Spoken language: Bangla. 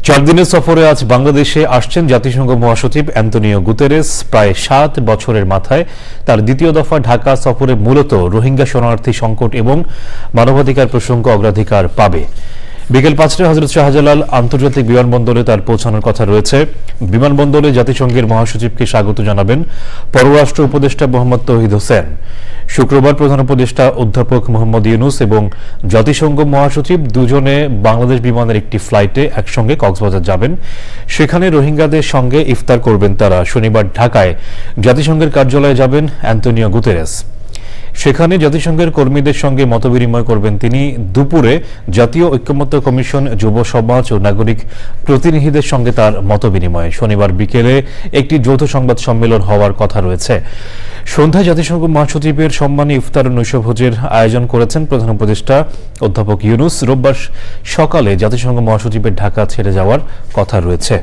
4 দিনের সফরে আজ বাংলাদেশে আসছেন জাতিসংঘ মহাসচিব অ্যান্তোনিও গুতেরেস। প্রায় 7 বছরের মাথায় তার দ্বিতীয় দফা ঢাকা সফরে মূলত রোহিঙ্গা শরণার্থী সংকট এবং মানবাধিকার প্রসঙ্গ অগ্রাধিকার পাবে। বিকেল 5টায় হযরত শাহজালাল আন্তর্জাতিক বিমানবন্দরে তার পৌঁছানোর কথা রয়েছে। বিমানবন্দরে জাতিসংঘের মহাসচিবকে স্বাগত জানাবেন পররাষ্ট্র উপদেষ্টা মোহাম্মদ তৌহিদ হোসেন। শুক্রবার প্রধান উপদেষ্টা অধ্যাপক মোহাম্মদ ইউনুস এবং জাতিসংঘ মহাসচিব দুজনে বাংলাদেশ বিমানের একটি ফ্লাইটে একসঙ্গে কক্সবাজার যাবেন। সেখানে রোহিঙ্গাদের সঙ্গে ইফতার করবেন তারা। শনিবার ঢাকায় জাতিসংঘের কার্যালয়ে যাবেন অ্যান্তোনিও গুতেরেস। সেখানে জাতিসংঘের কর্মীদের সঙ্গে মতবিনিময় করবেন তিনি। দুপুরে জাতীয় ঐক্যমত্য কমিশন, যুব সমাজ ও নাগরিক প্রতিনিধিদের সঙ্গে তার মতবিনিময়। শনিবার বিকেলে একটি যৌথ সংবাদ সম্মেলন হওয়ার কথা রয়েছে। সন্ধ্যায় জাতিসংঘ মহাসচিবের সম্মানে ইফতার ও নৈশভোজের আয়োজন করেছেন প্রধান উপদেষ্টা অধ্যাপক ইউনুস। রোববার সকালে জাতিসংঘ মহাসচিবের ঢাকা ছেড়ে যাওয়ার কথা রয়েছে।